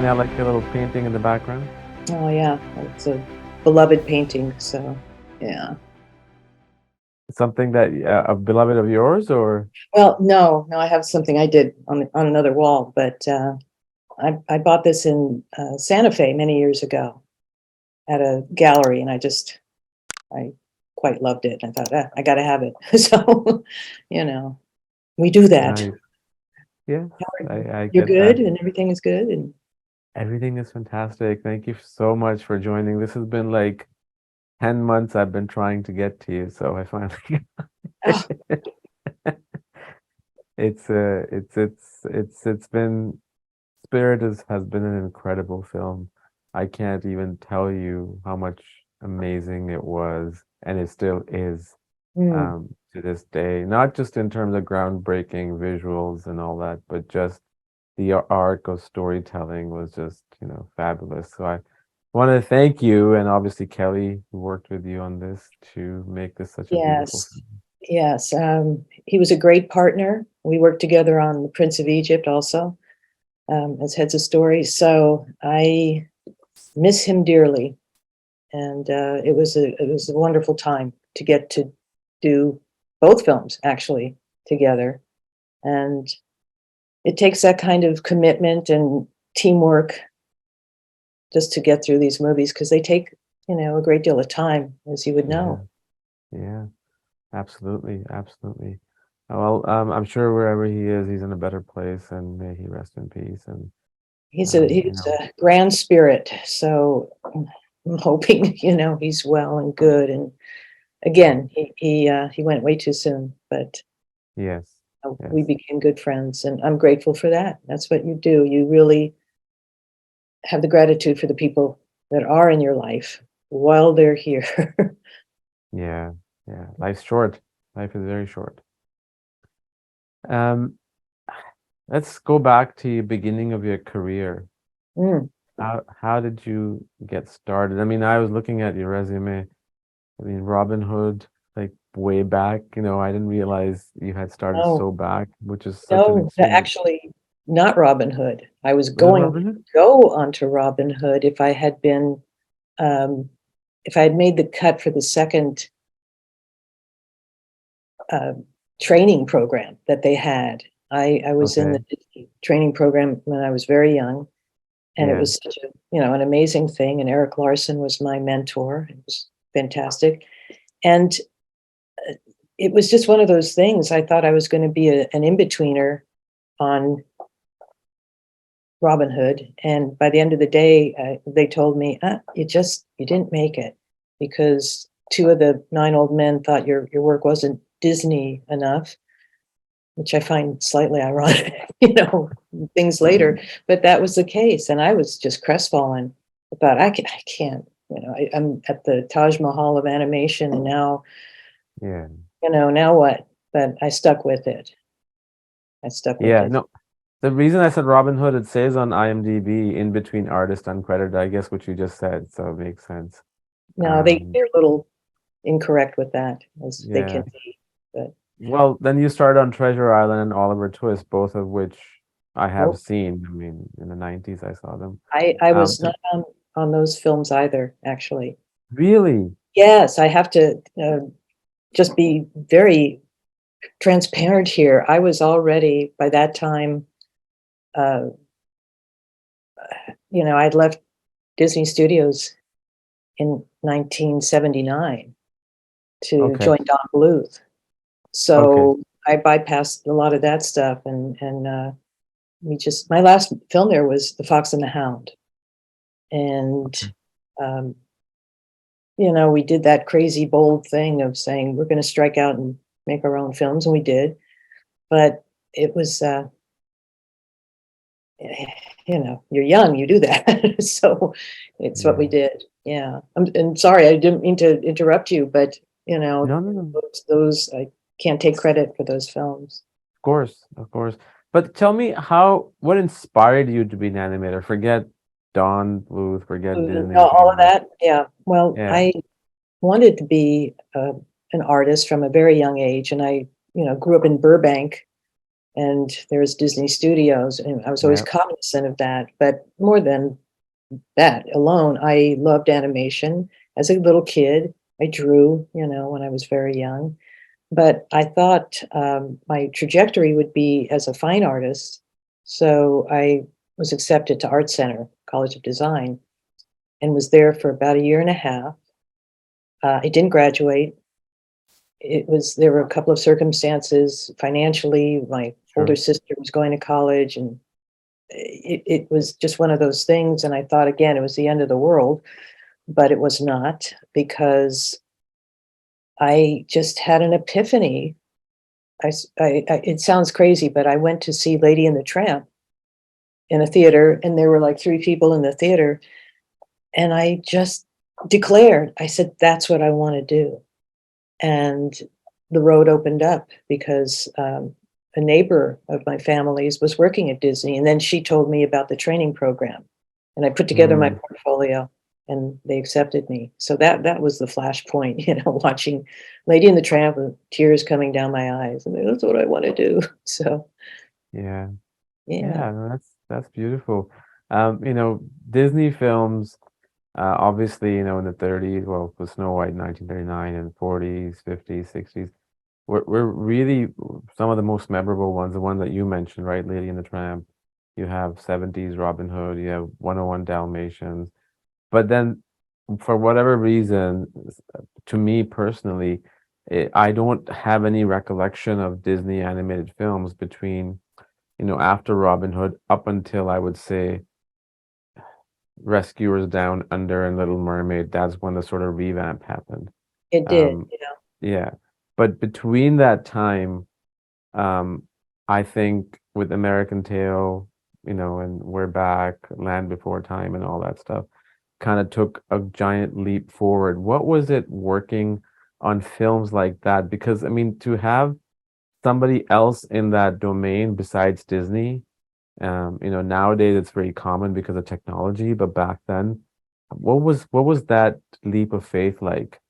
I like a little painting in the background. Oh yeah, it's a beloved painting. So yeah. Something that a beloved of yours, or Well, no, I have something I did on another wall, but I bought this in Santa Fe many years ago at a gallery, and I quite loved it. I thought, I got to have it. So, you know, we do that. nice. Yes, I You're get good, that. and everything is good, and Everything is fantastic. Thank you so much for joining. This has been like 10 months I've been trying to get to you, so I finally oh, it's been Spirit has been an incredible film. I can't even tell you how much amazing it was, and it still is mm, to this day. Not just in terms of groundbreaking visuals and all that, but just the arc of storytelling was just, fabulous. So I want to thank you, and obviously Kelly, who worked with you on this to make this such a beautiful yes, film. yes. He was a great partner. We worked together on The Prince of Egypt also, as heads of story. So I miss him dearly, and it was a wonderful time to get to do both films actually together. And it takes that kind of commitment and teamwork just to get through these movies because they take a great deal of time, as you would Yeah, know. yeah, absolutely, absolutely. Well, I'm sure wherever he is, he's in a better place, and may he rest in peace. And He's a grand spirit, so I'm hoping he's well and good. And again, he went way too soon, but yes, we yes, became good friends, and I'm grateful for that. That's what you do. You really have the gratitude for the people that are in your life while they're here. yeah, yeah. Life's short. Life is very short. Um, let's go back to the beginning of your career. Mm. How did you get started? I mean, I was looking at your resume. I mean, Robin Hood, like way back, I didn't realize you had started Oh, so back, which is such an no, extremely, actually, not Robin Hood. I was was it going to Robin Hood? go onto Robin Hood um, if I had made the cut for the second uh, training program that they had. I was in Okay. the training program when I was very young, and it Yeah. was such an amazing thing. And Eric Larson was my mentor. It was fantastic, and uh, it was just one of those things. I thought I was going to be an in-betweener on Robin Hood, and by the end of the day, they told me, you didn't make it because two of the nine old men thought your work wasn't Disney enough, which I find slightly ironic, things later, but that was the case, and I was just crestfallen. I thought I can't, I'm at the Taj Mahal of animation, and now, Yeah. now what? But I stuck with it. I stuck with Yeah. it. No, the reason I said Robin Hood, it says on IMDb in between artist uncredited, I guess what you just said, so it makes sense. No, Um, they're a little incorrect with that, as they can yeah. be, but Well, then you started on Treasure Island and Oliver Twist, both of which I have nope. seen. I mean, in the 90s I saw them. I Um, was not on those films either, actually. really? Yes, I have to just be very transparent here. I was already by that time, uh, I'd left Disney Studios in 1979 to Okay. join Don Bluth. Okay. So I bypassed a lot of that stuff, and my last film there was The Fox and the Hound, and Okay. um, we did that crazy bold thing of saying we're going to strike out and make our own films, and we did. But it was, you're young, you do that. So it's what we Yeah. did. Yeah. And sorry, I didn't mean to interrupt you, but No, no, no. Of those I can't take credit for those films. course, of course. But tell me what inspired you to be an animator? Forget Don Bluth, forget Disney, All of DreamWorks. that. Yeah. Well, Yeah. I wanted to be an artist from a very young age, and I, grew up in Burbank, and there's Disney Studios, and I was always Yeah. cognizant of that. But more than that alone, I loved animation. As a little kid, I drew, when I was very young. But I thought my trajectory would be as a fine artist. So I was accepted to Art Center, College of Design, and was there for about a year and a half. I didn't graduate. There were a couple of circumstances financially. My older Sure. sister was going to college, and it was just one of those things. And I thought, again, it was the end of the world, but it was not, because I just had an epiphany. It sounds crazy, but I went to see Lady and the Tramp in a theater, and there were like 3 people in the theater, and I just declared, I said, "That's what I wanna do." And the road opened up because, a neighbor of my family's was working at Disney, and then she told me about the training program, and I put together my Mm, portfolio, and they accepted me. So that was the flashpoint, watching Lady and the Tramp with tears coming down my eyes, and that's what I wanna do. So, yeah. yeah. Yeah, no, that's beautiful. Disney films, obviously, in the 30s, well, with Snow White in 1939, and 40s, 50s, 60s, were really some of the most memorable ones. The one that you mentioned, right? Lady and the Tramp. You have 70s Robin Hood. You have 101 Dalmatians. But then, for whatever reason, to me personally, I don't have any recollection of Disney animated films between after Robin Hood up until I would say Rescuers Down Under and Little Mermaid. That's when the sort of revamp happened. It did, Um, yeah. But between that time, um, I think with American Tail, and We're Back, Land Before Time, and all that stuff, kind of took a giant leap forward. What was it working on films like that? Because I mean, to have somebody else in that domain besides Disney. Nowadays it's very common because of technology, but back then, what was that leap of faith like?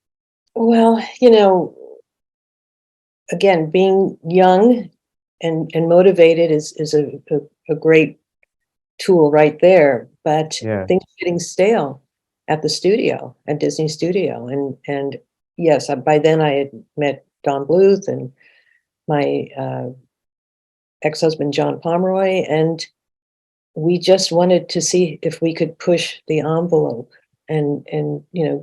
Well, again, being young and motivated is a great tool right there, but Yeah. things were getting stale at the studio, at Disney Studio, and yes, by then I had met Don Bluth and my, ex-husband, John Pomeroy, and we just wanted to see if we could push the envelope and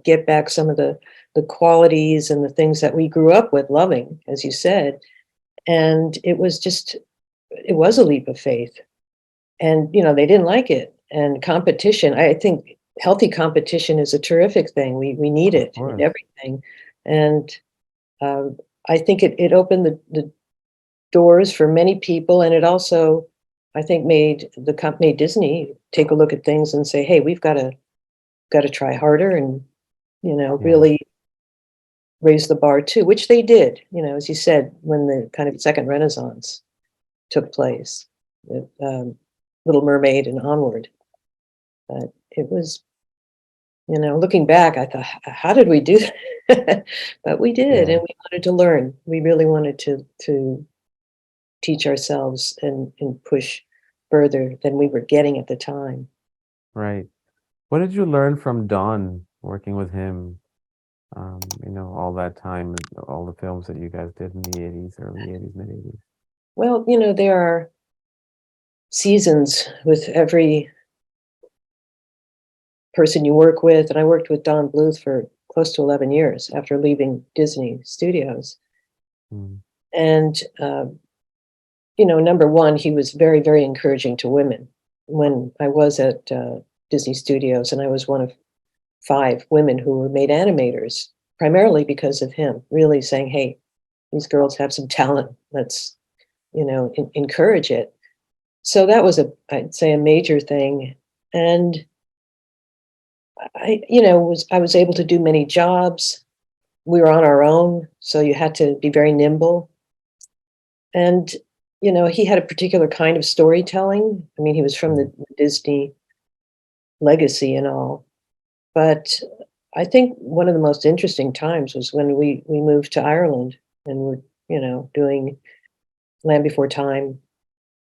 get back some of the qualities and the things that we grew up with loving, as you said. And it was a leap of faith. And they didn't like it. And competition, I think healthy competition is a terrific thing. We need Of it in course. everything. And I think it opened the doors for many people, and it also, I think, made the company Disney take a look at things and say, "Hey, we've got to try harder and Yeah. really raise the bar too," which they did. As you said, when the kind of second Renaissance took place, with Little Mermaid and onward. But it was, looking back, I thought, How did we do that?" But we did, Yeah. and we wanted to learn. We really wanted to teach ourselves and push further than we were getting at the time. Right. What did you learn from Don working with him? All that time, and all the films that you guys did in the 80s, early 80s, mid 80s. Well, there are seasons with every person you work with, and I worked with Don Bluth for close to 11 years after leaving Disney Studios. Mm, And, number one, he was very, very encouraging to women. When I was at Disney Studios, and I was one of 5 women who were made animators, primarily because of him, really saying, "Hey, these girls have some talent. Let's, encourage it." So that was I'd say, a major thing. And I was able to do many jobs. We were on our own, so you had to be very nimble. And, he had a particular kind of storytelling. I mean, he was from mm, the Disney legacy and all. But I think one of the most interesting times was when we moved to Ireland and we're, doing Land Before Time.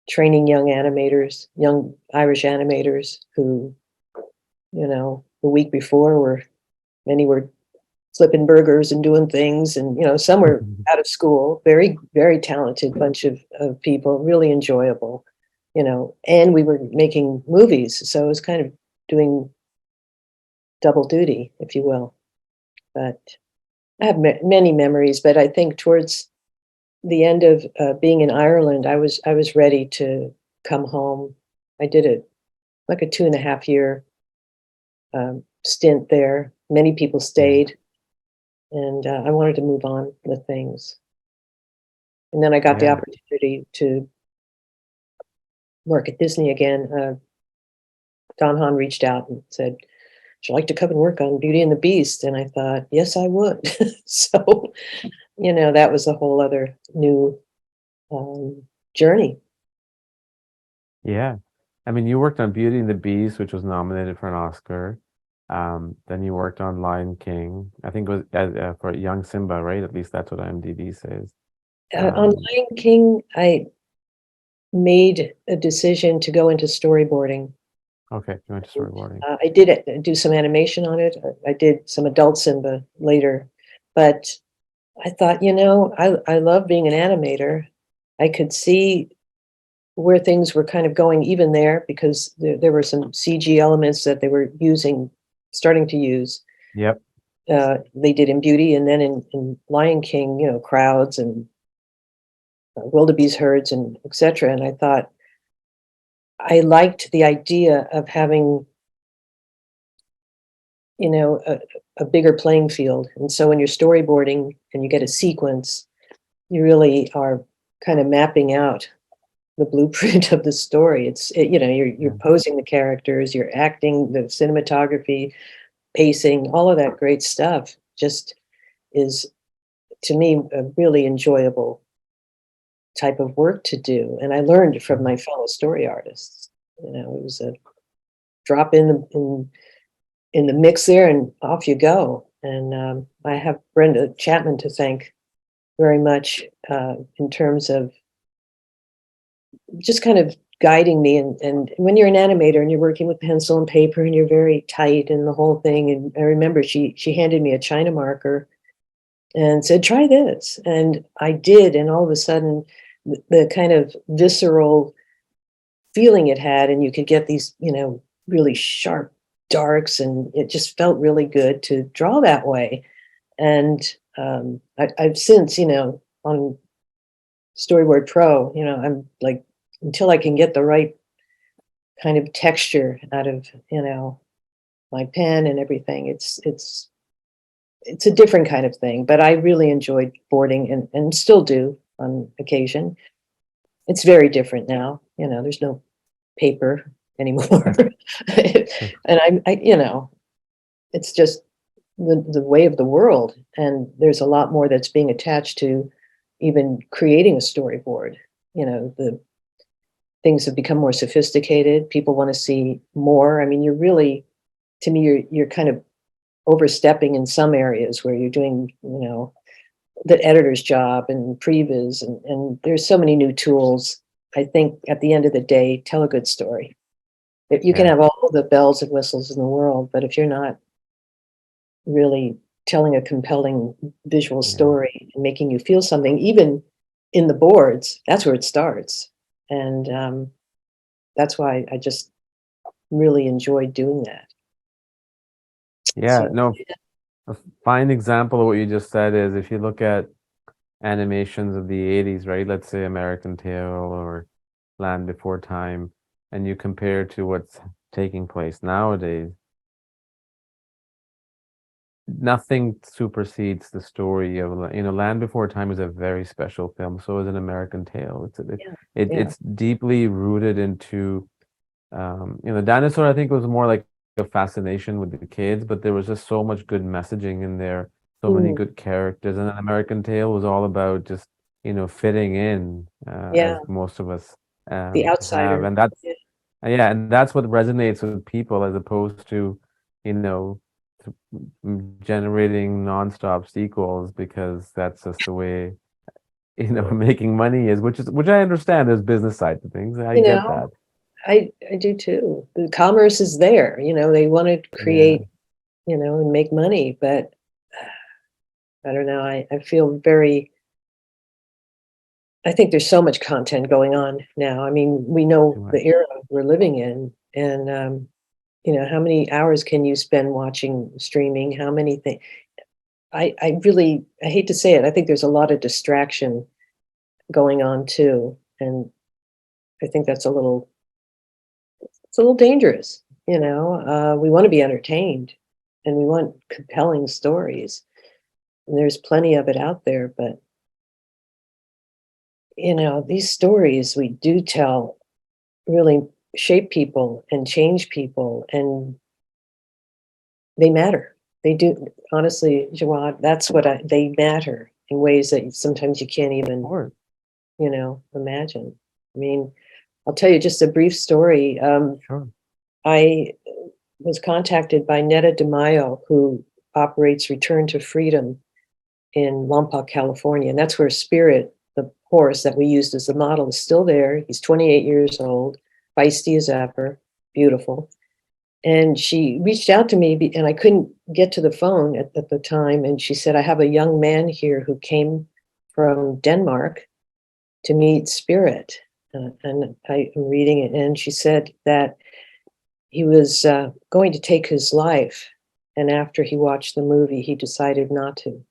training young animators, young Irish animators who, the week before many were flipping burgers and doing things, and some were out of school. Very, very talented bunch of people, really enjoyable. And we were making movies, so it was kind of doing double duty, if you will. But I have many memories. But I think towards the end of being in Ireland, I was ready to come home. I did like a 2.5 year stint there. Many people Yeah, stayed, and I wanted to move on with things. And then I got the yeah, opportunity to work at Disney again. Don Hahn reached out and said, "Would you like to come and work on Beauty and the Beast?" And I thought, yes, I would. So, that was a whole other new um, journey. yeah. I mean, you worked on Beauty and the Beast, which was nominated for an Oscar. Then you worked on Lion King. I think it was for young Simba, right? At least that's what IMDb says. On Um, Lion King, I made a decision to go into storyboarding. okay, you went to storyboarding. I did do some animation on it. I did some adult Simba later, but I thought, I love being an animator. I could see where things were kind of going even there, because there were some CG elements that they were starting to use. Yep. They did in Beauty, and then in Lion King, crowds and wildebeest herds and etc. And I thought I liked the idea of having a bigger playing field. And so when you're storyboarding and you get a sequence, you really are kind of mapping out the blueprint of the story. You're Yeah. posing the characters, you're acting, the cinematography, pacing, all of that great stuff just is, to me, a really enjoyable type of work to do. And I learned from Mhm. my fellow story artists. It was a drop in the mix there, and off you go. And I have Brenda Chapman to thank very much, in terms of just kind of guiding me. And when you're an animator and you're working with pencil and paper and you're very tight and the whole thing. And I remember she handed me a China marker and said, "Try this." And I did. And all of a sudden, the kind of visceral feeling it had, and you could get these, really sharp darks, and it just felt really good to draw that way. And I've since, on Storyboard Pro, I'm like, until I can get the right kind of texture out of, my pen and everything, it's a different kind of thing. But I really enjoyed boarding, and still do on occasion. It's very different now. There's no paper anymore. And it's just the way of the world. And there's a lot more that's being attached to even creating a storyboard. The things have become more sophisticated. People want to see more. I mean, to me, you're kind of overstepping in some areas where you're doing, the editor's job and previs, and there's so many new tools. I think at the end of the day, tell a good story. You can Yeah. have all the bells and whistles in the world, but if you're not really telling a compelling visual Yeah. story and making you feel something, even in the boards, that's where it starts. And that's why I just really enjoyed doing that. Yeah. So, No, a fine example of what you just said is if you look at animations of the 80s, right? Let's say American Tail or Land Before Time, and you compare to what's taking place nowadays, nothing supersedes the story of, Land Before Time is a very special film. So is An American Tale. yeah, yeah, It's deeply rooted into, Dinosaur, I think was more like a fascination with the kids, but there was just so much good messaging in there, so many mm, good characters. And An American Tale was all about just, fitting in, yeah, as most of us the have. outsider. And that's, Yeah, yeah, and that's what resonates with people as opposed to, you know, generating nonstop sequels because that's just the way. making money is, which I understand. There's business side to things. I You get know, that. I do too. The commerce is there, they want to Yeah. create, and make money, but I don't know. I feel very, I think there's so much content going on now. I mean, we Too know much. the era we're living in, and how many hours can you spend watching streaming? How many things? I really, I hate to say it. I think there's a lot of distraction going on too, and I think that's it's a little dangerous. We want to be entertained, and we want compelling stories, and there's plenty of it out there. But these stories we do tell really shape people and change people, and they matter. They do, honestly, Jawad. That's what they matter in ways that sometimes you can't Of even, course. imagine. I mean, I'll tell you just a brief story. Sure. I was contacted by Netta DeMaio, who operates Return to Freedom in Lompoc, California. And that's where Spirit, the horse that we used as the model, is still there. He's 28 years old, feisty as ever, beautiful. And she reached out to me, and I couldn't get to the phone at the time. And she said, I have a young man here who came from Denmark to meet Spirit. And I am reading it. And she said that he was going to take his life. And after he watched the movie, he decided not to.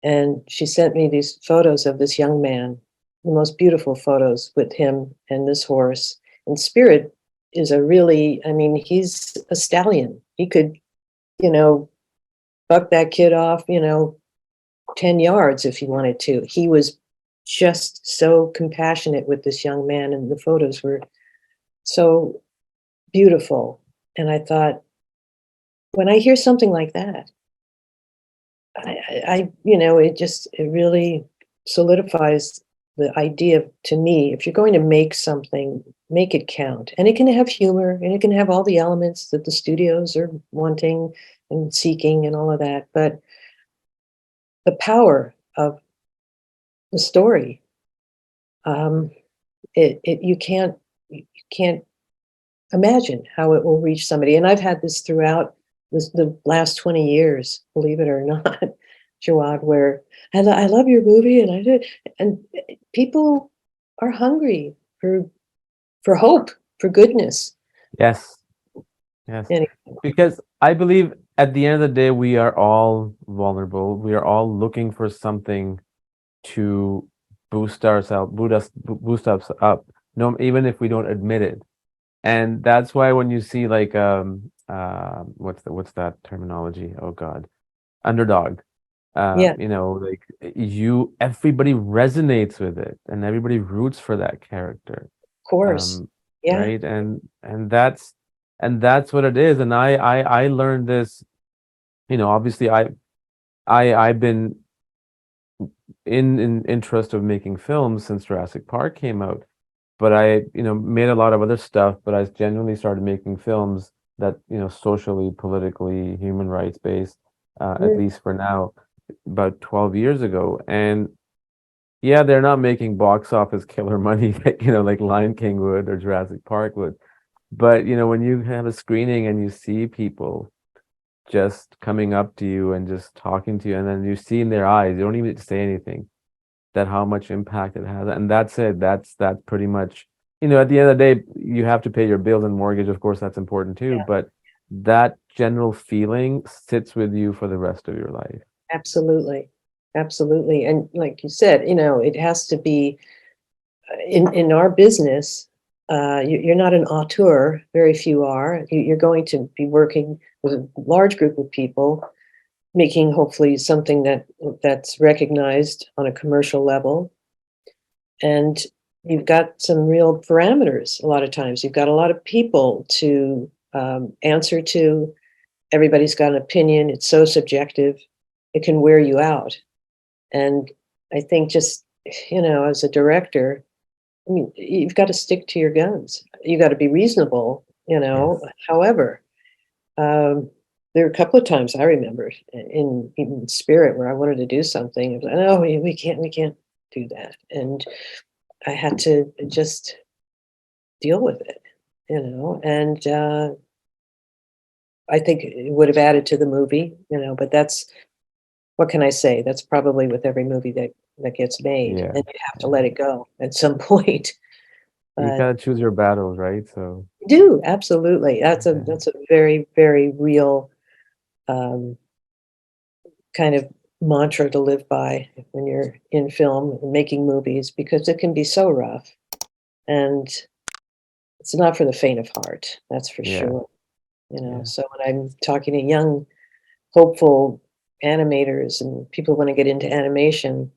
And she sent me these photos of this young man, the most beautiful photos with him and this horse. And Spirit is I mean, he's a stallion. He could, you know, buck that kid off, 10 yards if he wanted to. He was just so compassionate with this young man, and the photos were so beautiful. And I thought, when I hear something like that, it really solidifies the idea to me. If you're going to make something, make it count. And it can have humor, and it can have all the elements that the studios are wanting and seeking and all of that. But the power of the story, um, you can't imagine how it will reach somebody. And I've had this throughout the last 20 years, believe it or not, Jawad, where I love your movie, and I did, and people are hungry for hope, for goodness. Yes. Yes. Anyway, Because I believe at the end of the day, we are all vulnerable. We are all looking for something to boost us up. No, even if we don't admit it. And that's why when you see like what's that terminology? Oh God, underdog. yeah, Like everybody resonates with it, and everybody roots for that character. of course. Um, Yeah, right? And that's what it is. And I learned this, obviously I've been in interest of making films since Jurassic Park came out. But I, made a lot of other stuff, but I genuinely started making films that, socially, politically, human rights based, at mm, least for now, about 12 years ago. And yeah, they're not making box office killer money, like Lion King would or Jurassic Park would. But, when you have a screening and you see people just coming up to you and just talking to you, and then you see in their eyes, you don't even need to say anything, that how much impact it has. And that's it. That's pretty much, at the end of the day, you have to pay your bills and mortgage. Of course, that's important too. yeah, But that general feeling sits with you for the rest of your life. absolutely, absolutely. And like you said, it has to be in our business. You're not an auteur. Very few are. You're going to be working with a large group of people, making hopefully something that's recognized on a commercial level. And you've got some real parameters. A lot of times you've got a lot of people to answer to. Everybody's got an opinion. It's so subjective, it can wear you out. And I think just, as a director, I mean, you've got to stick to your guns. You got to be reasonable, Yes. however, there were a couple of times I remember in Spirit where I wanted to do something. It was like, no, we can't. do that. And I had to just deal with it, and I think it would have added to the movie, but that's, what can I say? That's probably with every movie that gets made, Yeah. and you have to Yeah. let it go at some point. You But gotta choose your battles, right? So do, absolutely. yeah. That's a very, very real um, kind of mantra to live by when you're in film and making movies, because it can be so rough, and it's not for the faint of heart, that's for Yeah. sure. Yeah. So when I'm talking to young, hopeful animators and people who want to get into animation,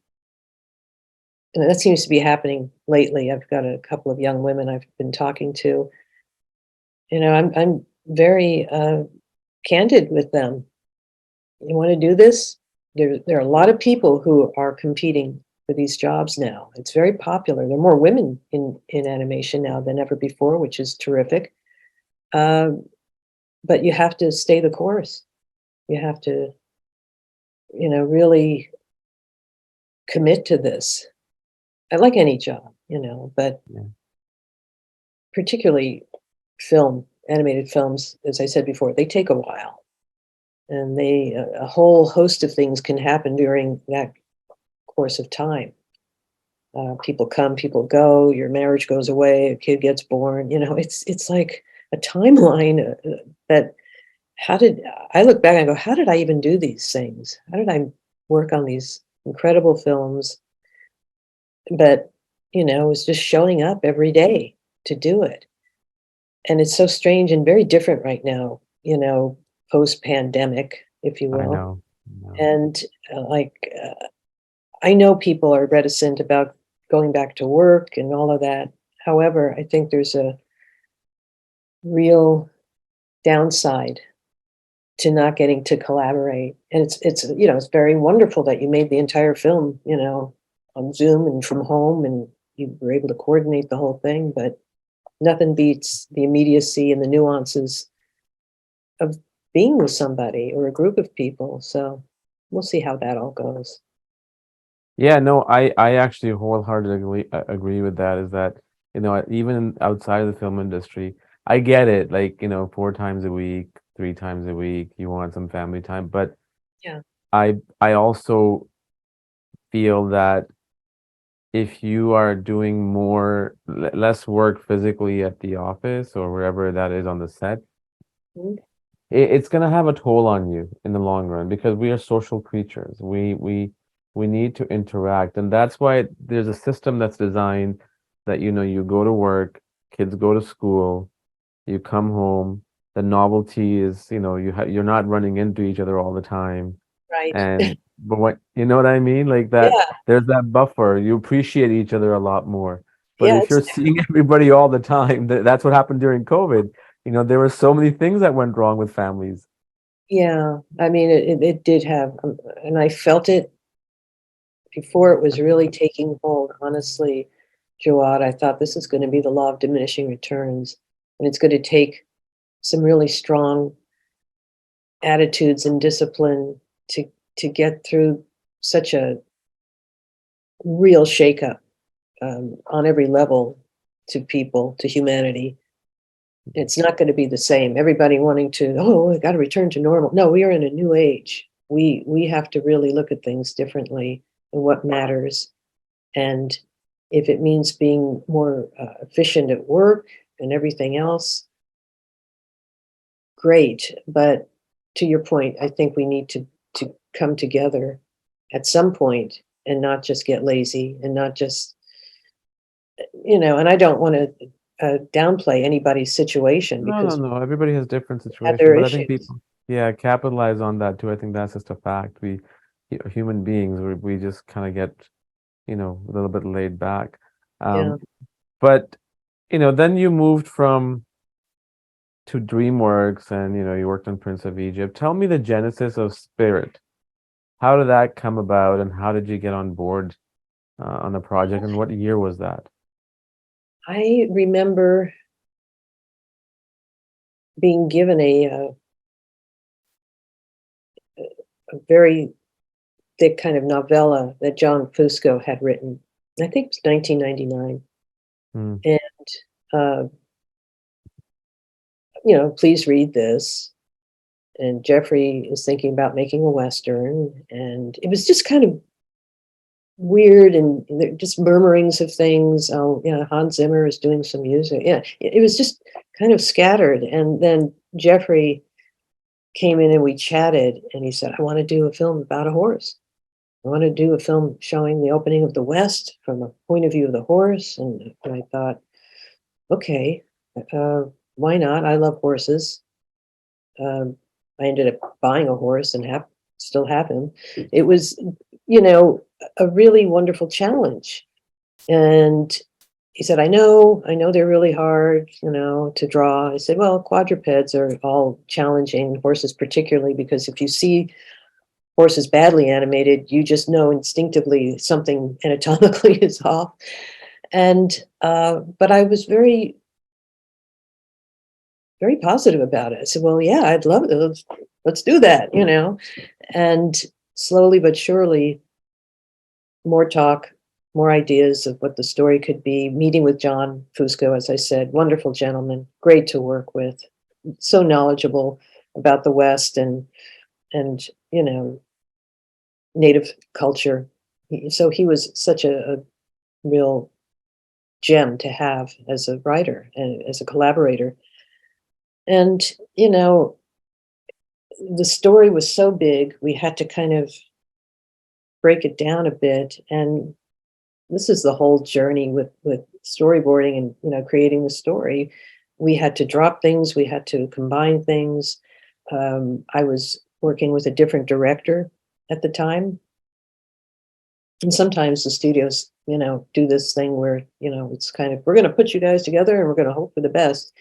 and that seems to be happening lately. I've got a couple of young women I've been talking to. I'm very candid with them. You want to do this? There are a lot of people who are competing for these jobs now. It's very popular. There are more women in animation now than ever before, which is terrific. Um, but you have to stay the course. You have to, really commit to this. I like any job, but Yeah. particularly animated films, as I said before, they take a while, and a whole host of things can happen during that course of time. People come, people go. Your marriage goes away. A kid gets born. It's like a timeline that. How did I look back and go? How did I even do these things? How did I work on these incredible films? But it was just showing up every day to do it. And it's so strange and very different right now. Post pandemic, if you I will. know. I know. And I know people are reticent about going back to work and all of that. However, I think there's a real downside to not getting to collaborate. And it's very wonderful that you made the entire film, on Zoom and from home, and you were able to coordinate the whole thing, but nothing beats the immediacy and the nuances of being with somebody or a group of people. So we'll see how that all goes. Yeah, no, I actually wholeheartedly agree with that. Is that, even outside of the film industry, I get it. Like, 4 times a week, 3 times a week, you want some family time. But Yeah. I also feel that if you are doing less work physically at the office or wherever that is on the set, Mhm. it's gonna have a toll on you in the long run because we are social creatures. We need to interact, and that's why there's a system that's designed that you go to work, kids go to school, you come home. The novelty is you're not running into each other all the time, Right. and but what you know what I mean, like that. Yeah. There's that buffer. You appreciate each other a lot more. But Yeah. if you're seeing everybody all the time, that's what happened during COVID. There were so many things that went wrong with families. Yeah. I mean, it did have, and I felt it before it was really taking hold. Honestly, Jawad, I thought this is going to be the law of diminishing returns, and it's going to take some really strong attitudes and discipline to get through such a real shakeup on every level, to people, to humanity. It's not going to be the same. Everybody wanting to, oh, I got to return to normal. No, we are in a new age. We have to really look at things differently and what matters. And if it means being more efficient at work and everything else, great. But to your point, I think we need to come together at some point and not just get lazy and not just, and I don't want to downplay anybody's situation, No, no, because no. Everybody has different we have their situations, but I think issues. people, yeah, capitalize on that too. I think that's just a fact. Human beings, we just kind of get, a little bit laid back. Yeah. Um, but then you moved from to DreamWorks, and you worked on Prince of Egypt. Tell me the genesis of Spirit. How did that come about, and how did you get on board on the project, and what year was that? I remember being given a very thick kind of novella that John Fusco had written. I think it was 1999. Hmm. And, uh, please read this. And Jeffrey is thinking about making a Western. And it was just kind of weird and just murmurings of things. Oh, Hans Zimmer is doing some music. Yeah, it was just kind of scattered. And then Jeffrey came in and we chatted, and he said, I want to do a film about a horse. I want to do a film showing the opening of the West from the point of view of the horse. And I thought, okay, why not? I love horses. Um, I ended up buying a horse and still have him. It was, a really wonderful challenge. And he said, I know they're really hard, to draw. I said, well, quadrupeds are all challenging, horses particularly, because if you see horses badly animated, you just know instinctively something anatomically is off. And but I was very, very positive about it. I said, well, yeah, I'd love it. Let's do that, And slowly but surely, more talk, more ideas of what the story could be. Meeting with John Fusco, as I said, wonderful gentleman, great to work with, so knowledgeable about the West and Native culture. So he was such a real gem to have as a writer and as a collaborator. And the story was so big, we had to kind of break it down a bit. And this is the whole journey with storyboarding and creating the story. We had to drop things, we had to combine things. I was working with a different director at the time, and sometimes the studios do this thing where it's kind of, we're going to put you guys together and we're going to hope for the best.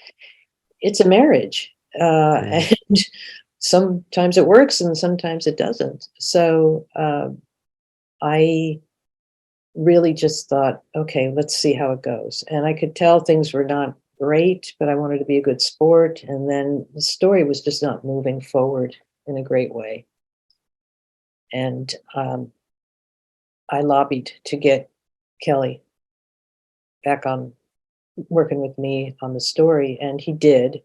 It's a marriage, Yeah. and sometimes it works and sometimes it doesn't. So I really just thought, okay, let's see how it goes. And I could tell things were not great, but I wanted to be a good sport. And then the story was just not moving forward in a great way. And I lobbied to get Kelly back on working with me on the story, and he did.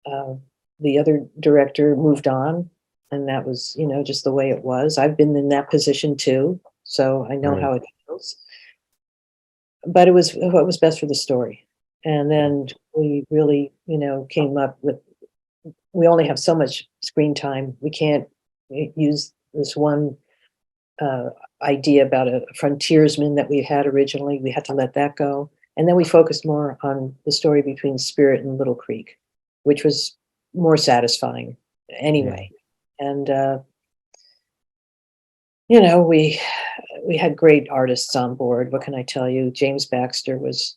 Uh, the other director moved on, and that was, just the way it was. I've been in that position too, so I know Right. how it feels. But it was what was best for the story. And then we really, came up with, we only have so much screen time. We can't use this one uh, idea about a frontiersman that we had originally. We had to let that go. And then we focused more on the story between Spirit and Little Creek, which was more satisfying Yeah. anyway. And, we had great artists on board. What can I tell you? James Baxter was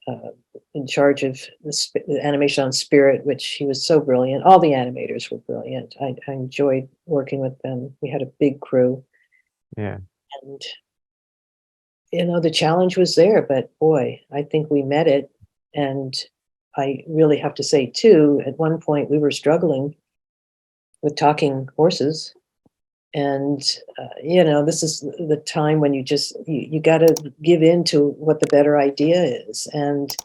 uh, in charge of the animation on Spirit, which he was so brilliant. All the animators were brilliant. I enjoyed working with them. We had a big crew, Yeah. and the challenge was there. But boy, I think we met it. And I really have to say too, at one point we were struggling with talking horses. And this is the time when you got to give in to what the better idea is. And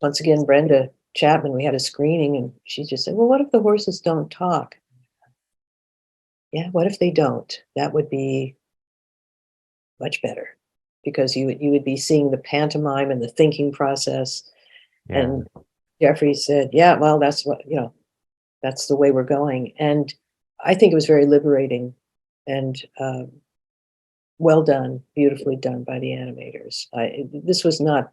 once again, Brenda Chapman, we had a screening, and she just said, well, what if the horses don't talk? Yeah, what if they don't? That would be much better, because you would be seeing the pantomime and the thinking process. Yeah. And Jeffrey said, yeah, well, that's the way we're going. And I think it was very liberating and well done, beautifully done by the animators. This was not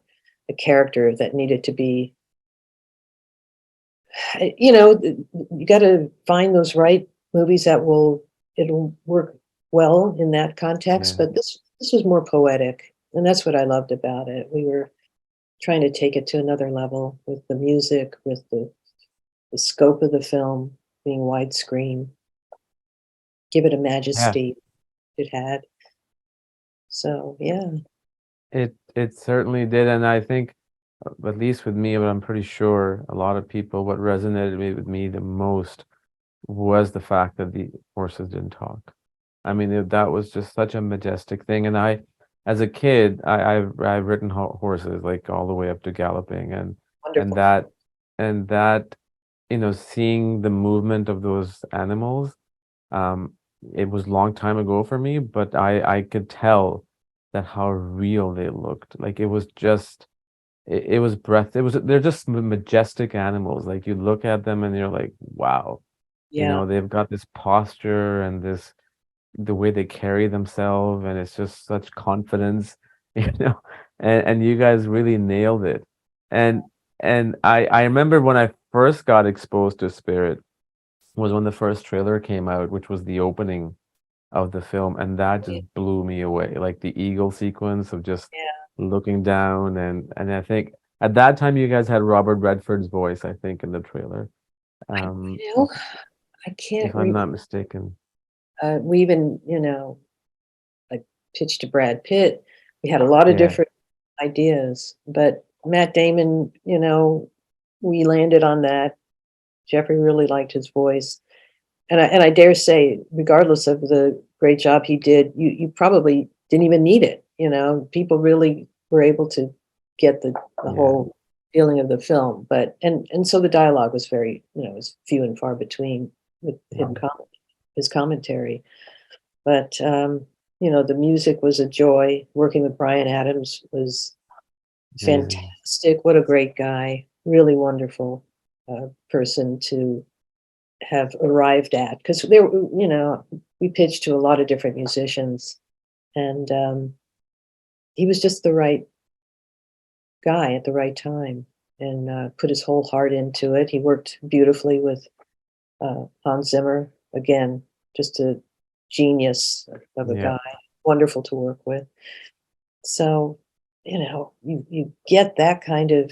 a character that needed to be, you got to find those right movies that it'll work well in that context. Yeah. But this was more poetic, and that's what I loved about it. We were trying to take it to another level with the music, with the scope of the film being widescreen, give it a Yeah. majesty it had. So yeah. It certainly did, and I think, at least with me, but I'm pretty sure a lot of people, what resonated with me the most was the fact that the horses didn't talk. I mean, that was just such a majestic thing. And as a kid, I've ridden horses like all the way up to galloping, and Wonderful. that and that seeing the movement of those animals, um, it was a long time ago for me, but I could tell that how real they looked. Like it was just it was they're just majestic animals. Like you look at them and you're like, wow, Yeah. they've got this posture and this the way they carry themselves, and it's just such confidence, you know. And you guys really nailed it. And I remember when I first got exposed to Spirit was when the first trailer came out, which was the opening of the film, and that just blew me away. Like the eagle sequence of just Yeah. looking down, and I think at that time you guys had Robert Redford's voice, I think, in the trailer. I, Um, you know, I can't if I'm remember. not mistaken. We even, like pitched to Brad Pitt. We had a lot of Yeah, different ideas, but Matt Damon, we landed on that. Jeffrey really liked his voice. And I dare say, regardless of the great job he did, you probably didn't even need it. People really were able to get the yeah, whole feeling of the film. But and so the dialogue was very, was few and far between with him yeah. his commentary. But the music was a joy. Working with Brian Adams was Amazing. fantastic. What a great guy. Really wonderful person to have arrived at, because there we pitched to a lot of different musicians, and he was just the right guy at the right time, and put his whole heart into it. He worked beautifully with Hans Zimmer, again, just a genius of a Yeah, guy, wonderful to work with. So you get that kind of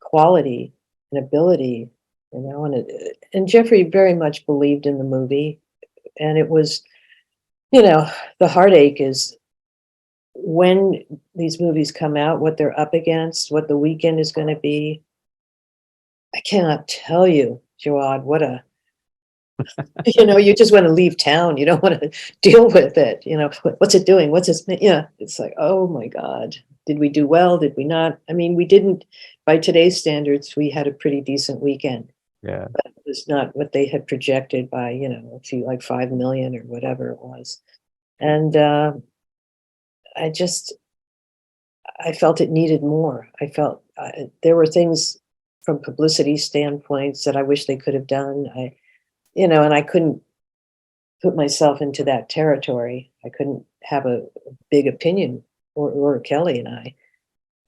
quality and ability, and Jeffrey very much believed in the movie, and it was, the heartache is when these movies come out, what they're up against, what the weekend is going to be. I cannot tell you, Jawad, what a, you just want to leave town. You don't want to deal with it. What's it doing? What's this? Yeah. It's like, oh my God. Did we do well? Did we not? I mean, we didn't, by today's standards, we had a pretty decent weekend. yeah. It was not what they had projected by, a few, like 5 million or whatever it was. And I just, I felt it needed more. I felt there were things from publicity standpoints that I wish they could have done. And I couldn't put myself into that territory. I couldn't have a big opinion, or Kelly and I.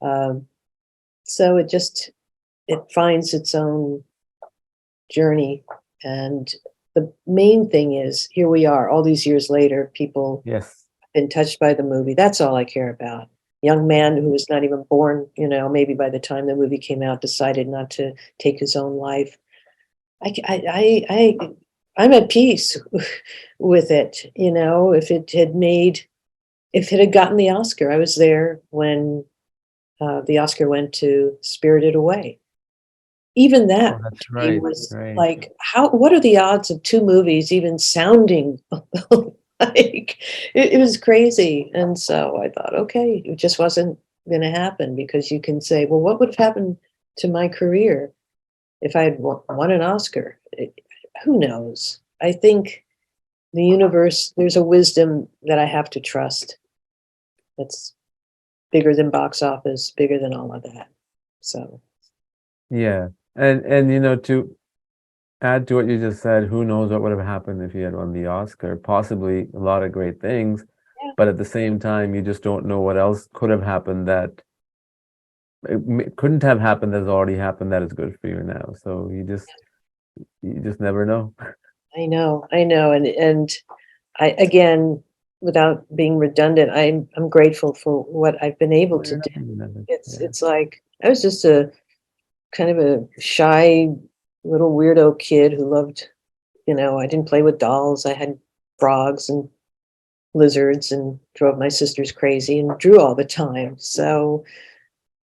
Um, so it finds its own journey. And the main thing is, here we are, all these years later, people Yes. been touched by the movie. That's all I care about. Young man who was not even born, maybe by the time the movie came out, decided not to take his own life. I'm at peace with it. If it had gotten the Oscar, I was there when the Oscar went to Spirited Away. Even Oh, that that's to me right. was Right. like, what are the odds of two movies even sounding like it was crazy? And so I thought, okay, it just wasn't going to happen, because you can say, well, what would have happened to my career if I had won an Oscar? Who knows? I think the universe, there's a wisdom that I have to trust that's bigger than box office, bigger than all of that. So, Yeah. And to add to what you just said, who knows what would have happened if he had won the Oscar? Possibly a lot of great things, yeah, but at the same time, you just don't know what else could have happened that couldn't have happened that's already happened that is good for you now. So you just never know. I know. And I, again, without being redundant, I'm grateful for what I've been able Oh, to you're do. not thinking of it. Yeah. It's like I was just a kind of a shy little weirdo kid who loved, I didn't play with dolls. I had frogs and lizards and drove my sisters crazy and drew all the time. So,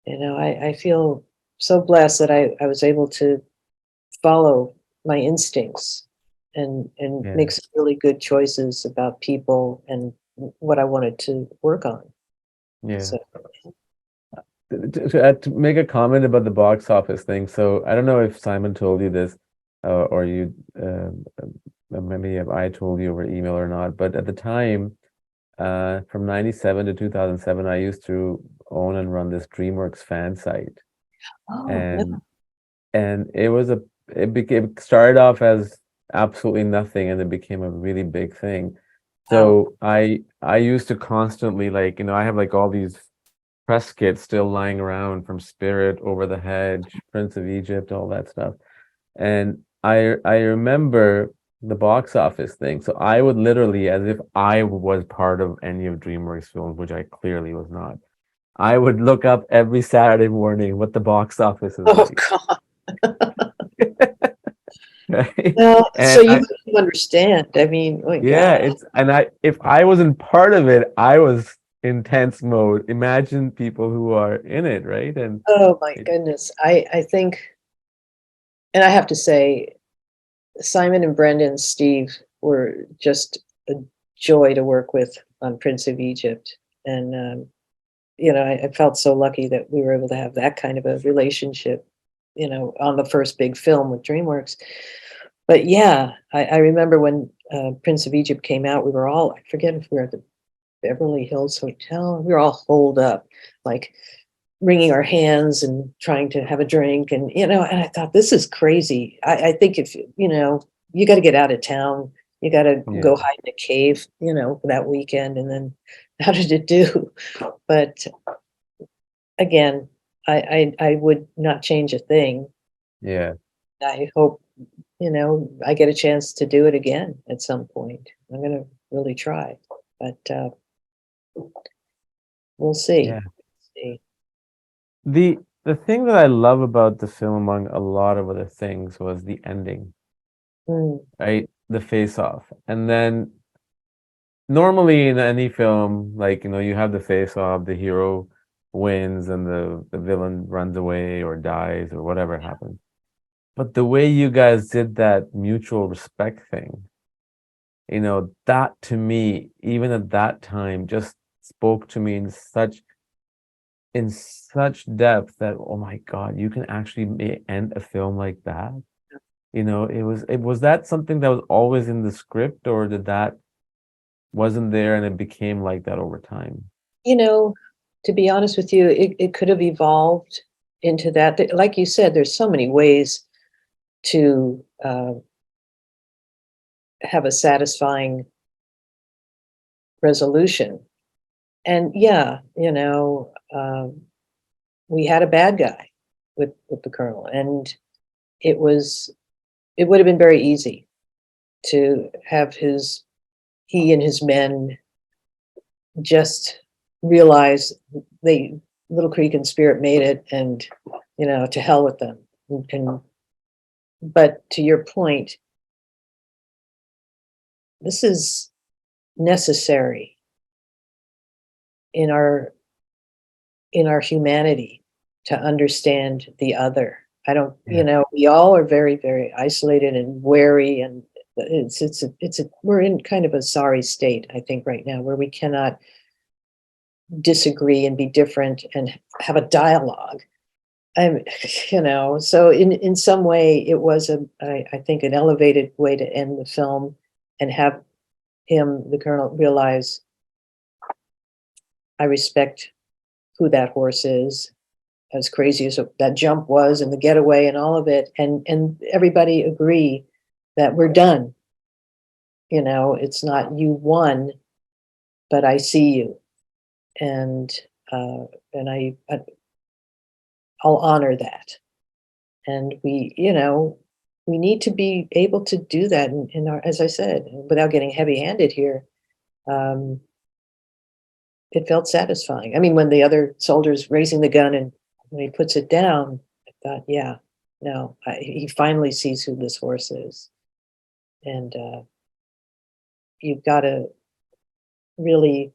I feel so blessed that I was able to follow my instincts and Yeah. make some really good choices about people and what I wanted to work on. Yeah. So, To make a comment about the box office thing, so I don't know if Simon told you this, or you, maybe if I told you over email or not, but at the time, from 97 to 2007, I used to own and run this DreamWorks fan site. oh, And it was it started off as absolutely nothing and it became a really big thing. wow. So I used to constantly, like, I have like all these press kits still lying around from Spirit, Over the Hedge, Prince of Egypt, all that stuff. And I remember the box office thing. So I would literally, as if I was part of any of DreamWorks films, which I clearly was not, I would look up every Saturday morning what the box office is Oh like. God. Right? Well, so And you understand. I mean, oh my yeah, God. it's and I if I wasn't part of it, I was in tense mode. Imagine people who are in it, right? And Oh my it, goodness. I think, and I have to say, Simon and Brendan, Steve were just a joy to work with on Prince of Egypt. And, I felt so lucky that we were able to have that kind of a relationship, on the first big film with DreamWorks. But yeah, I remember when Prince of Egypt came out, we were all, I forget if we were at the Beverly Hills Hotel, we were all holed up, like wringing our hands and trying to have a drink. And I thought, this is crazy. I think if, you got to get out of town, you got to yeah, go hide in a cave, for that weekend. And then how did it do? But again, I would not change a thing. yeah, I hope, I get a chance to do it again at some point. I'm going to really try, but we'll see. yeah. The thing that I love about the film, among a lot of other things, was the ending, Mm, right? The face off. And then normally in any film, like, you have the face off, the hero wins and the villain runs away or dies or whatever happens. But the way you guys did that mutual respect thing, that to me, even at that time, just spoke to me in such depth that, oh my God, you can actually end a film like that. It was that something that was always in the script, or did that wasn't there and it became like that over time? you know, to be honest with you, it could have evolved into that. Like you said, there's so many ways to have a satisfying resolution. And yeah, we had a bad guy with the colonel, and it was it would have been very easy to have he and his men just realize they Little Creek and Spirit made it, and to hell with them. And but to your point, this is necessary in our humanity to understand the other. I don't, Yeah, we all are very, very isolated and wary, and we're in kind of a sorry state, I think, right now, where we cannot disagree and be different and have a dialogue. I'm, so in some way, it was I think, an elevated way to end the film and have him, the colonel, realize I respect who that horse is, as crazy as that jump was and the getaway and all of it, and everybody agree that we're done. It's not you won, but I see you, and I'll honor that. And we need to be able to do that in our, as I said, without getting heavy-handed here. Um, it felt satisfying. I mean, when the other soldier's raising the gun and when he puts it down, I thought, yeah, no, he finally sees who this horse is. And you've got to really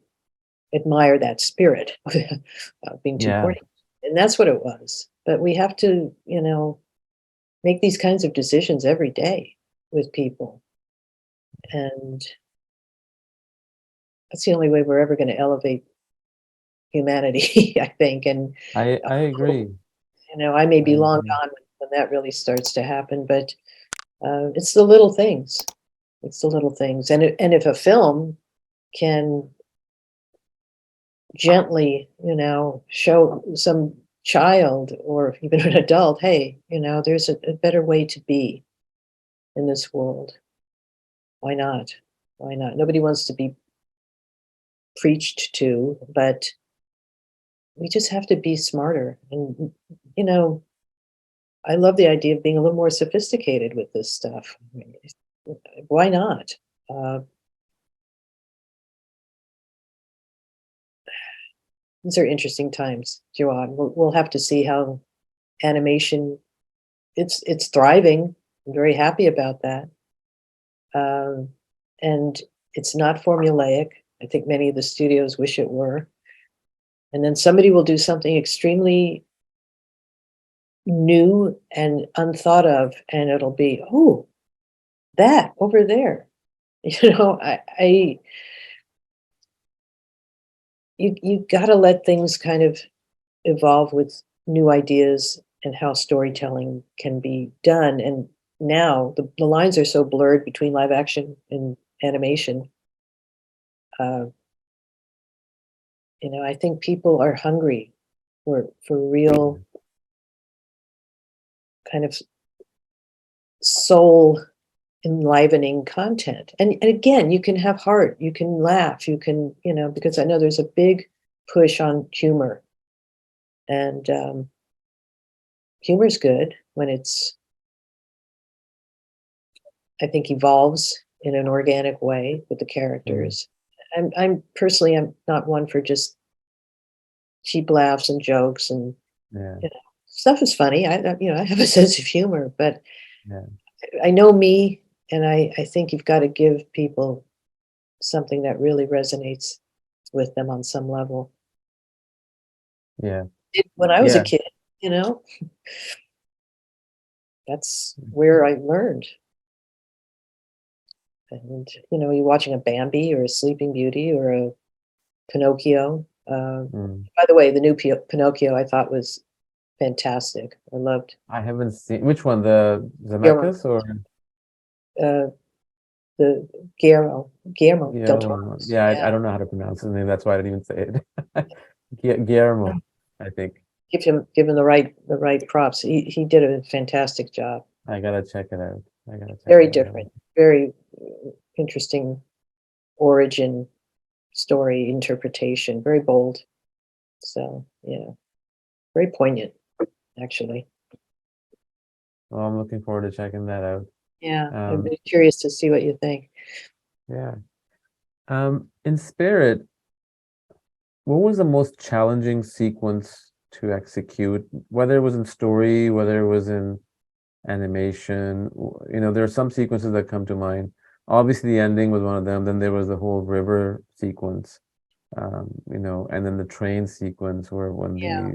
admire that spirit without being too yeah, corny. And that's what it was. But we have to, make these kinds of decisions every day with people. And that's the only way we're ever going to elevate humanity, I think. And I agree. I may I be long agree. gone when that really starts to happen, but it's the little things. It's the little things. And if a film can gently, show some child or even an adult, hey, there's a better way to be in this world. Why not? Why not? Nobody wants to be preached to, but we just have to be smarter. And, you know, I love the idea of being a little more sophisticated with this stuff. I mean, why not? Uh, these are interesting times, Joanne. We'll have to see how animation. It's thriving. I'm very happy about that. Um, and it's not formulaic. I think many of the studios wish it were. And then somebody will do something extremely new and unthought of, and it'll be, oh, that over there. I you got to let things kind of evolve with new ideas and how storytelling can be done. And now the lines are so blurred between live action and animation. Uh, I think people are hungry for real kind of soul enlivening content. And again, you can have heart, you can laugh, you can, because I know there's a big push on humor. And humor's good when it's, I think, evolves in an organic way with the Mm, characters. I'm personally, I'm not one for just cheap laughs and jokes and, yeah, stuff is funny. I have a sense of humor, but yeah, I know me, and I think you've got to give people something that really resonates with them on some level. yeah, When I was a yeah, kid, you know, that's where I learned. And, you're watching a Bambi or a Sleeping Beauty or a Pinocchio. mm. By the way, the new Pinocchio I thought was fantastic. I loved I haven't seen which one, the Guillermo, Zemeckis or uh, the Guillermo yeah, del Toro. yeah. I Yeah, don't know how to pronounce his name. That's why I didn't even say it. Guillermo, I think. give him the right props. He did a fantastic job. I gotta check it out. I gotta check Very it out. different, very interesting origin story interpretation. Very bold. So yeah, very poignant actually. Well, I'm looking forward to checking that out. Yeah, I'm Um, very curious to see what you think. yeah. In Spirit, what was the most challenging sequence to execute? Whether it was in story, whether it was in animation, there are some sequences that come to mind. Obviously, the ending was one of them. Then there was the whole river sequence, and then the train sequence where when Yeah.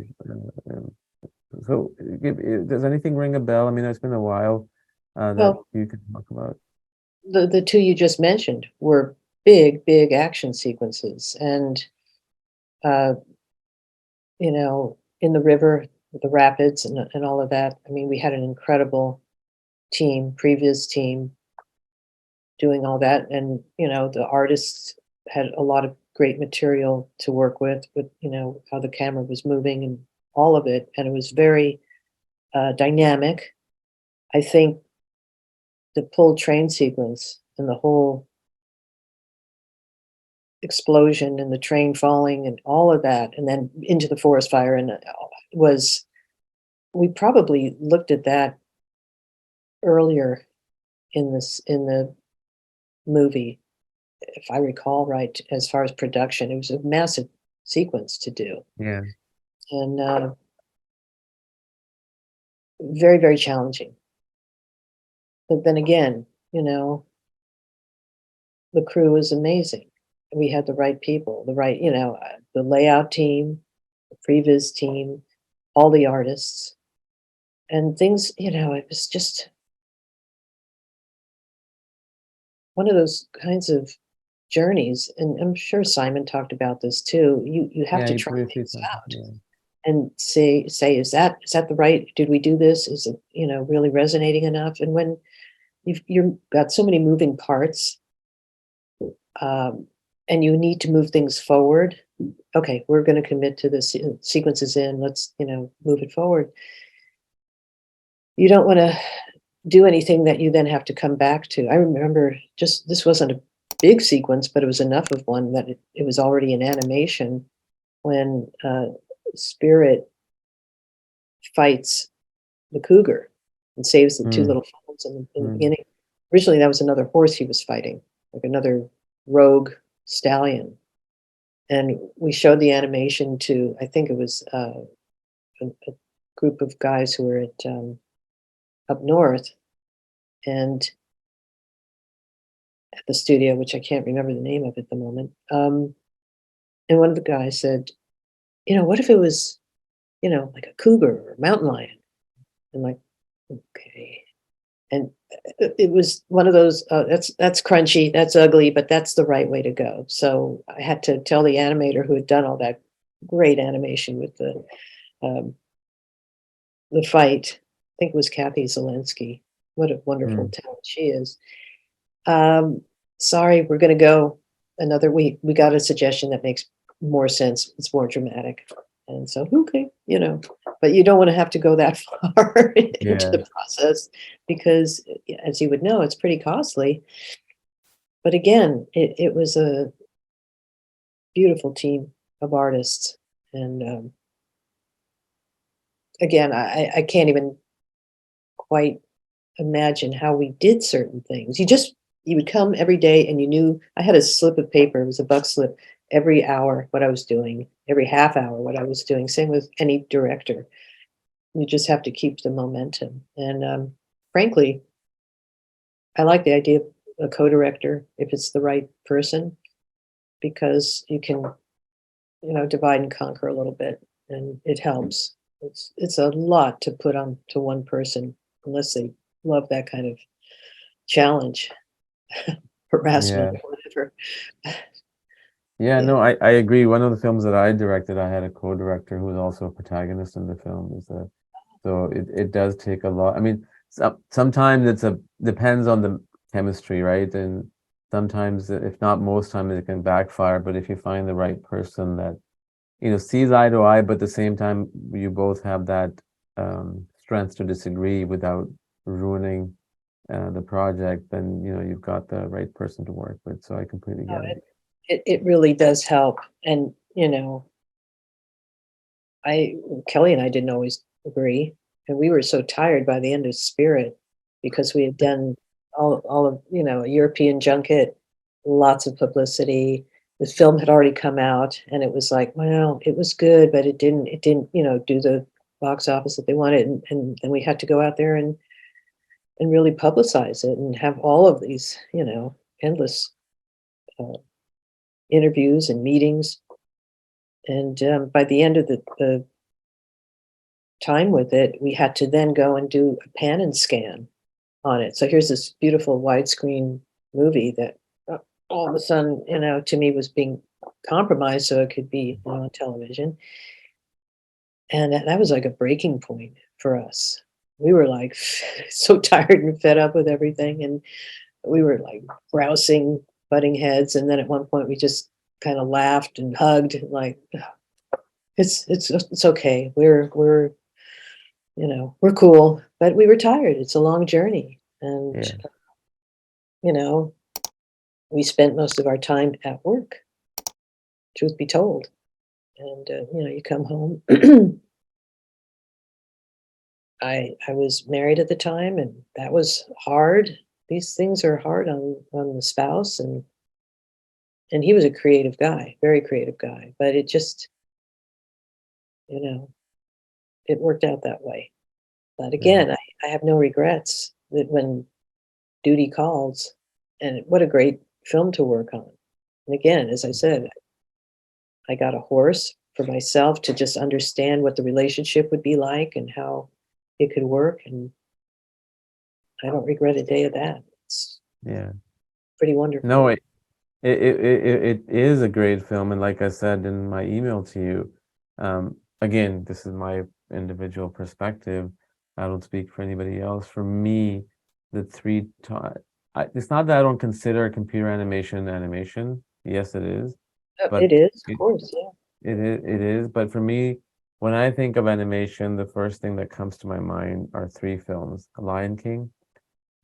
so does anything ring a bell? I mean, it's been a while that Well, you can talk about. the two you just mentioned were big action sequences, and uh, in the river, the rapids, and all of that. I mean, we had an incredible previous team doing all that, and the artists had a lot of great material to work with how the camera was moving and all of it, and it was very dynamic. I think the pull train sequence and the whole explosion and the train falling and all of that, and then into the forest fire, and was we probably looked at that earlier in the movie, if I recall right, as far as production. It was a massive sequence to do, Yeah, and very challenging. But then again, the crew was amazing. We had the right people, the right, the layout team, the previs team, all the artists, and things. It was just one of those kinds of journeys, and I'm sure Simon talked about this too. You have Yeah, to he try briefly things talked. out Yeah. and say, is that the right? Did we do this? Is it, really resonating enough? And when you've got so many moving parts, um, and you need to move things forward. Okay, we're going to commit to this sequences in. Let's, move it forward. You don't want to do anything that you then have to come back to. I remember just this wasn't a big sequence, but it was enough of one that it was already in animation when Spirit fights the cougar and saves the two Mm, little fawns in the mm, beginning. Originally, that was another horse he was fighting, like another rogue stallion. And we showed the animation to, I think it was a group of guys who were at up north and at the studio, which I can't remember the name of at the moment. And one of the guys said, what if it was, like a cougar or a mountain lion? And like, okay. And it was one of those, that's crunchy, that's ugly, but that's the right way to go. So I had to tell the animator who had done all that great animation with um, the fight. I think it was Kathy Zelensky. What a wonderful mm. talent she is. Um, Sorry, we're going to go another week. We got a suggestion that makes more sense. It's more dramatic. And so, okay, but you don't want to have to go that far into Yeah, the process because, as you would know, it's pretty costly. But again, it was a beautiful team of artists. And again, I can't even quite imagine how we did certain things. You would come every day and you knew I had a slip of paper, it was a buck slip, every hour what I was doing, every half hour what I was doing. Same with any director. You just have to keep the momentum. And frankly, I like the idea of a co-director if it's the right person, because you can, divide and conquer a little bit and it helps. It's a lot to put on to one person unless they love that kind of challenge, harassment, yeah, or whatever. yeah. Yeah. No, I agree. One of the films that I directed, I had a co-director who was also a protagonist in the film. So it does take a lot. I mean, sometimes it's a depends on the chemistry, right? And sometimes, if not most times, it can backfire. But if you find the right person that sees eye to eye, but at the same time, you both have that strength to disagree without ruining the project, then you've got the right person to work with. So I completely No, get it. it really does help. And, I Kelly and I didn't always agree. And we were so tired by the end of Spirit because we had done all of, a European junket, lots of publicity. The film had already come out and it was like, well, it was good, but it didn't, do the box office that they wanted. And we had to go out there and really publicize it and have all of these, endless uh, interviews and meetings. And by the end of the time with it, we had to then go and do a pan and scan on it. So here's this beautiful widescreen movie that all of a sudden, to me was being compromised so it could be on television. And that was like a breaking point for us. We were like so tired and fed up with everything. And we were like grousing, butting heads. And then at one point we just kind of laughed and hugged like, it's okay. We're cool, but we were tired. It's a long journey. And, Yeah, you know, we spent most of our time at work, truth be told. And, you come home. I was married at the time and that was hard. These things are hard on the spouse and he was a creative guy, very creative guy, but it just, you know, it worked out that way. But yeah, again, I have no regrets that when duty calls, and what a great film to work on. And again, as I said, I got a horse for myself to just understand what the relationship would be like and how it could work. And I don't regret a day of that. yeah. pretty wonderful. No, it is a great film, and like I said in my email to you, again, this is my individual perspective. I don't speak for anybody else. For me, the three time, it's not that I don't consider computer animation animation. Yes, it is, but It is, of it course, yeah. it is. But for me, when I think of animation, the first thing that comes to my mind are three films: Lion King,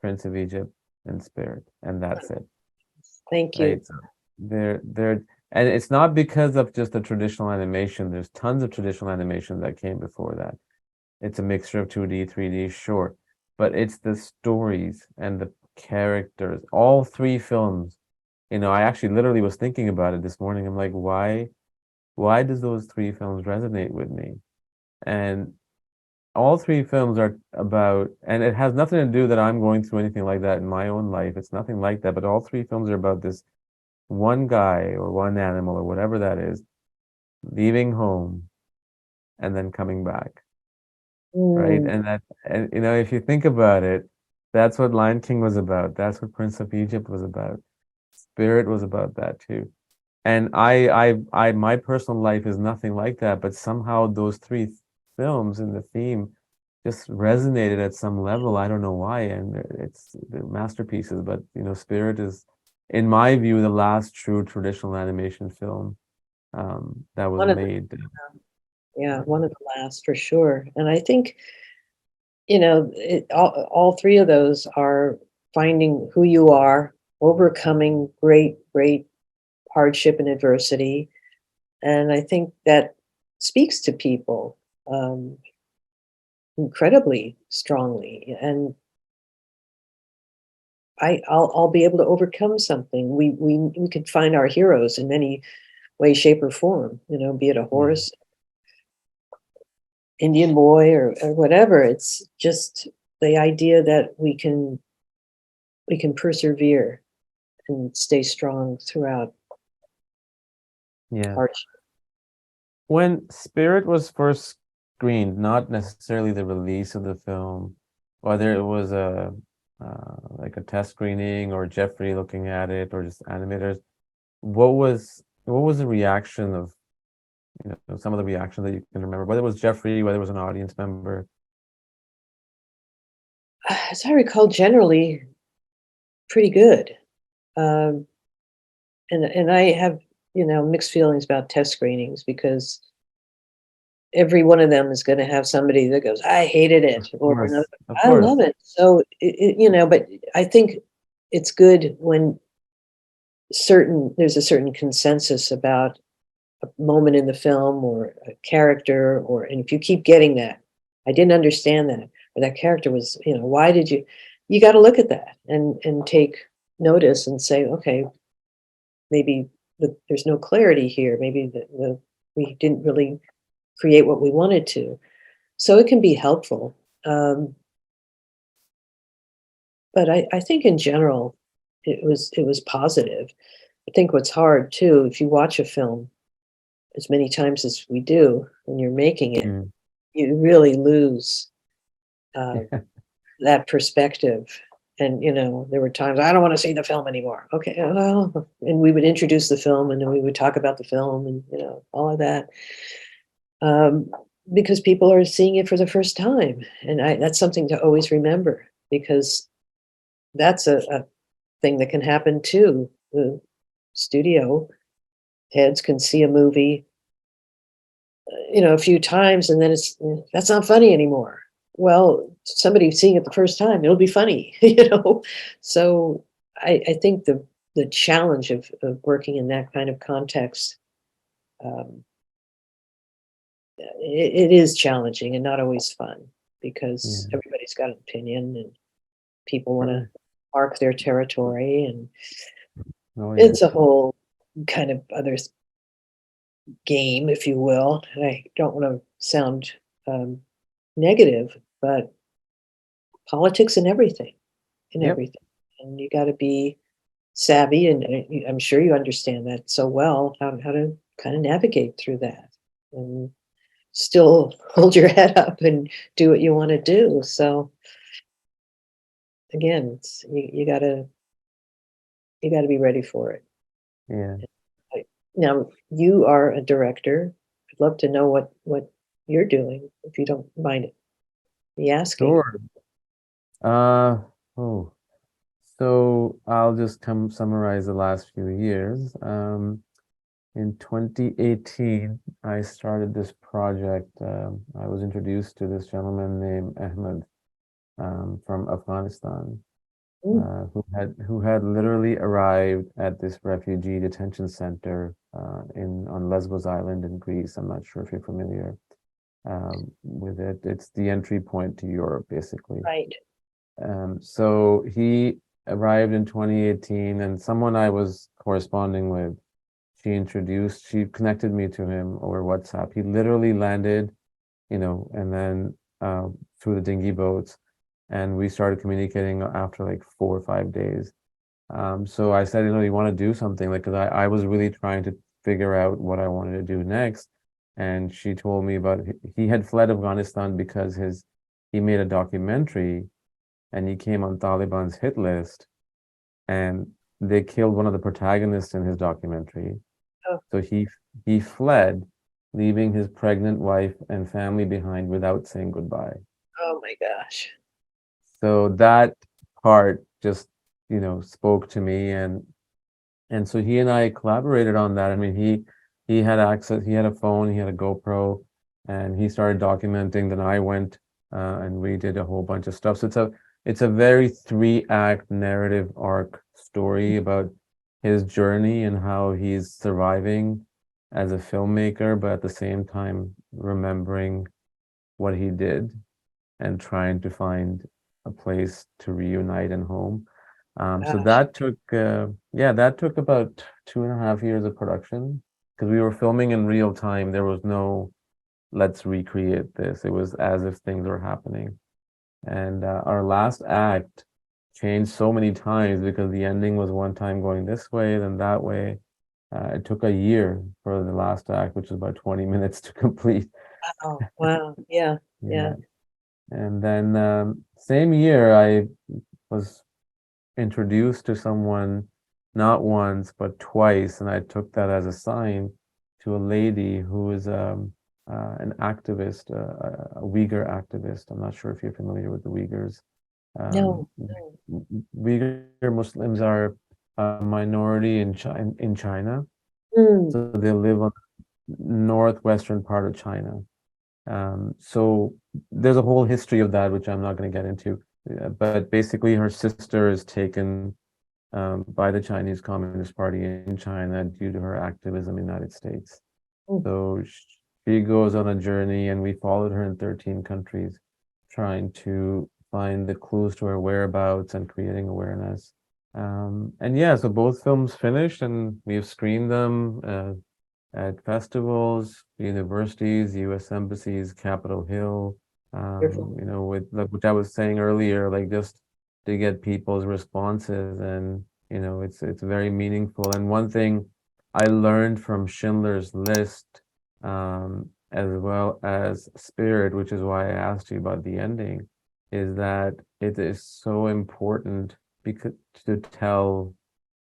Prince of Egypt, and Spirit, and that's it. Thank you. Right. So they're and it's not because of just the traditional animation. There's tons of traditional animation that came before that. It's a mixture of 2D, 3D, sure. But it's the stories and the characters. All three films, I actually literally was thinking about it this morning. I'm like, why does those three films resonate with me? And all three films are about, and it has nothing to do that I'm going through anything like that in my own life. It's nothing like that, but all three films are about this one guy or one animal or whatever that is leaving home and then coming back, right? Mm, And if you think about it, that's what Lion King was about. That's what Prince of Egypt was about. Spirit was about that too. And my personal life is nothing like that, but somehow those three films and the theme just resonated at some level. I don't know why, and it's the masterpieces. But Spirit is, in my view, the last true traditional animation film that was one of the, made. yeah, one of the last for sure. And I think, all three of those are finding who you are, overcoming great hardship and adversity. And I think that speaks to people um, incredibly strongly. And I'll be able to overcome something. We could find our heroes in many way, shape, or form. Be it a Yeah, horse, Indian boy, or whatever. It's just the idea that we can persevere and stay strong throughout yeah. hardship. When Spirit was first screened, not necessarily the release of the film, whether it was a like a test screening or Jeffrey looking at it or just animators, what was the reaction of some of the reactions that you can remember, whether it was Jeffrey, whether it was an audience member? As I recall, generally pretty good. Um, and I have mixed feelings about test screenings because every one of them is going to have somebody that goes, I hated Of it, or another, course, of I love course. it. So but I think it's good when there's a certain consensus about a moment in the film or a character, and if you keep getting that, I didn't understand that, or that character was, why did you got to look at that and take notice and say, okay, maybe there's no clarity here. Maybe we didn't really create what we wanted to. So it can be helpful. Um, but I think in general, it was positive. I think what's hard too, if you watch a film as many times as we do when you're making it, Mm. you really lose uh, that perspective. And there were times I don't want to see the film anymore. Okay, well, and we would introduce the film, and then we would talk about the film, and all of that. um, because people are seeing it for the first time. And that's something to always remember, because that's a thing that can happen too. The studio heads can see a movie, a few times, and then that's not funny anymore. Well, somebody seeing it the first time, it'll be funny, So I think the challenge of working in that kind of context, um, it is challenging and not always fun, because Yeah, everybody's got an opinion and people want to sure. mark their territory, and Oh yeah. it's a whole kind of other game, if you will. And I don't want to sound um, negative, but politics and everything, in Yep. everything. And you got to be savvy, and I'm sure you understand that so well, how to kind of navigate through that and still hold your head up and do what you want to do. So again, you got to You got to be ready for it. Yeah. Now, you are a director. I'd love to know what you're doing, if you don't mind me asking. Sure. Uh, oh, so I'll just come summarize the last few years. In 2018, I started this project. I was introduced to this gentleman named Ahmed from Afghanistan, Mm, who had literally arrived at this refugee detention center in on Lesbos Island in Greece. I'm not sure if you're familiar with it. It's the entry point to Europe, basically. right. So he arrived in 2018, and someone I was corresponding with, she connected me to him over WhatsApp. He literally landed, and then through the dinghy boats, and we started communicating after like 4 or 5 days. So I said, you want to do something, like, because I was really trying to figure out what I wanted to do next. And she told me about he had fled Afghanistan because he made a documentary and he came on Taliban's hit list, and they killed one of the protagonists in his documentary. Oh, So he fled, leaving his pregnant wife and family behind without saying goodbye. oh my gosh. So that part just, spoke to me, and so he and I collaborated on that. I mean, he had access, he had a phone, he had a GoPro, and he started documenting. Then I went and we did a whole bunch of stuff. So it's a very 3-act narrative arc story about his journey and how he's surviving as a filmmaker, but at the same time remembering what he did and trying to find a place to reunite and home. So Gosh. that took about 2.5 years of production because we were filming in real time. There was no let's recreate this. It was as if things were happening. And our last act changed so many times because the ending was one time going this way, then that way. It took a year for the last act, which was about 20 minutes to complete. Oh, wow. Yeah. Yeah. Yeah. And then same year, I was introduced to someone not once but twice, and I took that as a sign to a lady who is an activist, a Uyghur activist. I'm not sure if you're familiar with the Uyghurs. Um, No. No. Uyghur Muslims are a minority in China, Mm, so they live on the northwestern part of China. So there's a whole history of that, which I'm not going to get into. But basically, her sister is taken by the Chinese Communist Party in China due to her activism in the United States. mm. So she goes on a journey, and we followed her in 13 countries, trying to find the clues to her whereabouts and creating awareness. And yeah, so both films finished, and we've screened them at festivals, universities, U.S. embassies, Capitol Hill. Wonderful. With like which I was saying earlier, like just to get people's responses, and it's very meaningful. And one thing I learned from Schindler's List, as well as Spirit, which is why I asked you about the ending, is that it is so important because to tell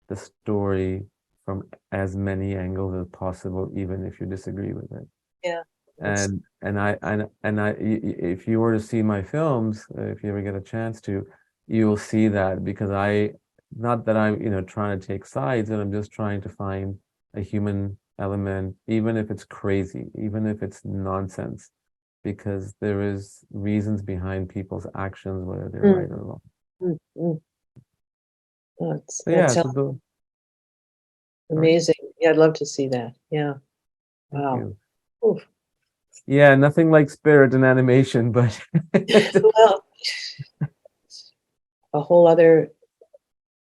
the story from as many angles as possible, even if you disagree with it. Yeah. That's If you were to see my films, if you ever get a chance to, you will see that because not that I'm, trying to take sides, and I'm just trying to find a human element, even if it's crazy, even if it's nonsense, because there is reasons behind people's actions, whether they're right mm, or wrong. mm. So That yeah, sounds sorry, amazing. Yeah, I'd love to see that. Yeah. thank Wow. you. Oof. Yeah, nothing like spirit in animation, but Well, a whole other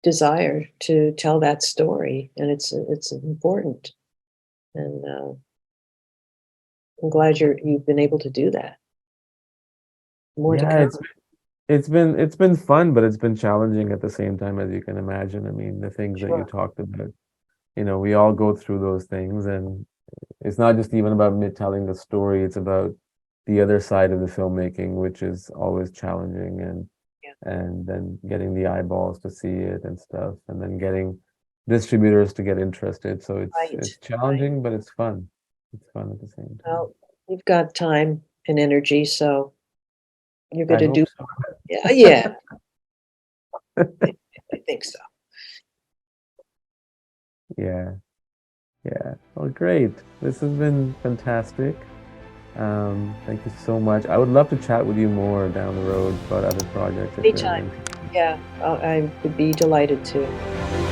desire to tell that story, and it's important. And I'm glad you've been able to do that. More to yeah, come. it's been fun, but it's been challenging at the same time, as you can imagine. I mean, the things that you Sure. talked about, we all go through those things, and it's not just even about me telling the story, it's about the other side of the filmmaking, which is always challenging, and Yeah. then getting the eyeballs to see it and stuff, and then getting distributors to get interested. So Right, it's right. challenging, but it's fun. It's fun at the same time. Well, you've got time and energy, so you're I gonna do, hope so. yeah, yeah, I think so. Yeah, yeah. Well, great. This has been fantastic. Thank you so much. I would love to chat with you more down the road about other projects if you're ever Anytime. interested. Yeah, I would be delighted to.